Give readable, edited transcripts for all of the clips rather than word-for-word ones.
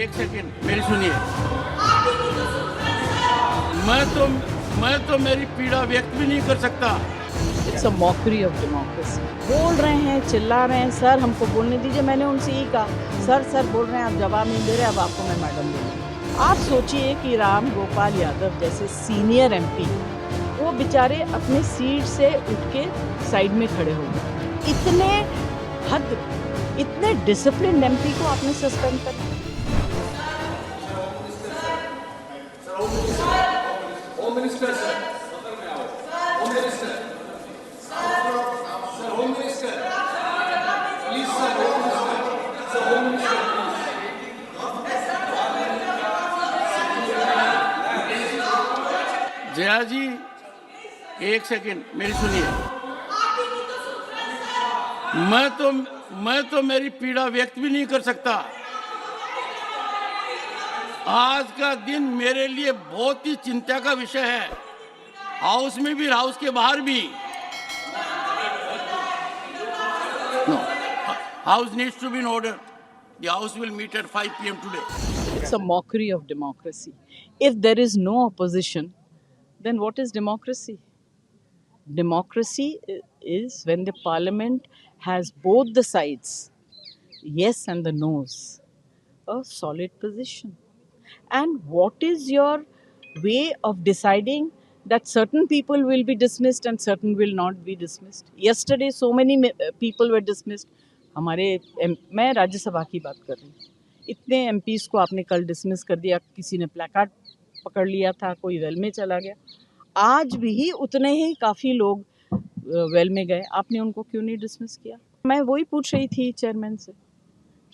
एक सेकंड मेरी सुनिए। मैं तो मेरी पीड़ा व्यक्त भी नहीं कर सकता। It's a mockery of democracy. बोल रहे हैं, चिल्ला रहे हैं, सर हमको बोलने दीजिए। मैंने उनसे यही कहा, सर बोल रहे हैं, आप जवाब नहीं दे रहे, अब आपको मैं मैडम बोलूँगी। आप सोचिए कि राम गोपाल यादव जैसे सीनियर एमपी, वो बेचारे अपने सीट से उठ के साइड में खड़े हो गए। इतने भद्र, इतने डिसिप्लिन एमपी को आपने सस्पेंड कर दिया। Home minister sir, home minister sir, home minister please sir, home minister sir, home minister Jaya ji एक सेकंड मेरी सुनिए। मैं तो मेरी पीड़ा व्यक्त भी नहीं कर सकता। आज का दिन मेरे लिए बहुत ही चिंता का विषय है, हाउस में भी, हाउस के बाहर भी। No, house needs to be in order. The house will meet at 5 p.m. today. It's a mockery of democracy. If there is no opposition, then what is democracy? Democracy is when the parliament has both the sides, yes and the no's, a solid position. And what is your way of deciding that certain people will be dismissed and certain will not be dismissed? Yesterday, so many people were dismissed. मैं राज्यसभा की बात कर रही हूँ। इतने MPs को आपने कल डिसमिस कर दिया, किसी ने प्लेकार्ड पकड़ लिया था, कोई वेल में चला गया। आज भी उतने ही काफ़ी लोग वेल में गए, आपने उनको क्यों नहीं डिसमिस किया? मैं वही पूछ रही थी चेयरमैन से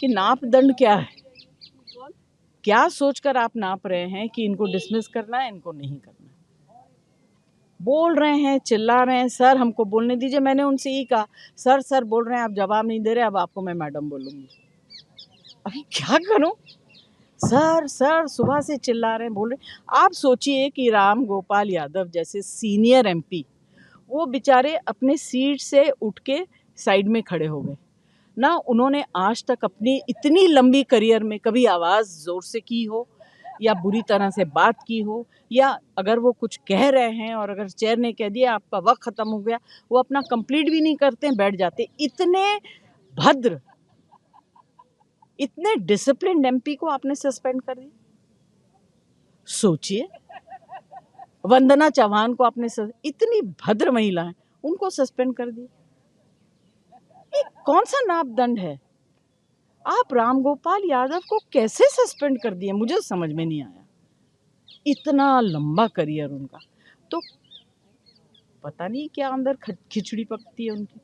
कि नाप दंड क्या है, क्या सोचकर आप नाप रहे हैं कि इनको डिसमिस करना है, इनको नहीं करना है। बोल रहे हैं, चिल्ला रहे हैं, सर हमको बोलने दीजिए। मैंने उनसे यही कहा, सर बोल रहे हैं, आप जवाब नहीं दे रहे, अब आपको मैं मैडम बोलूँगी। अभी क्या करूं? सर सुबह से चिल्ला रहे हैं, बोल रहे हैं। आप सोचिए कि राम गोपाल यादव जैसे सीनियर एमपी, वो बेचारे अपने सीट से उठ के साइड में खड़े हो गए ना। उन्होंने आज तक अपनी इतनी लंबी करियर में कभी आवाज़ ज़ोर से की हो, या बुरी तरह से बात की हो, या अगर वो कुछ कह रहे हैं और अगर चेयर ने कह दिया आपका वक्त ख़त्म हो गया, वो अपना कंप्लीट भी नहीं करते, बैठ जाते। इतने भद्र, इतने डिसिप्लिन एमपी को आपने सस्पेंड कर दिया। सोचिए, वंदना चौहान को आपने इतनी भद्र महिला है, उनको सस्पेंड कर दिया। ये कौन सा नापदंड है? आप रामगोपाल यादव को कैसे सस्पेंड कर दिए, मुझे समझ में नहीं आया। इतना लंबा करियर उनका, तो पता नहीं क्या अंदर खिचड़ी पकती है उनकी।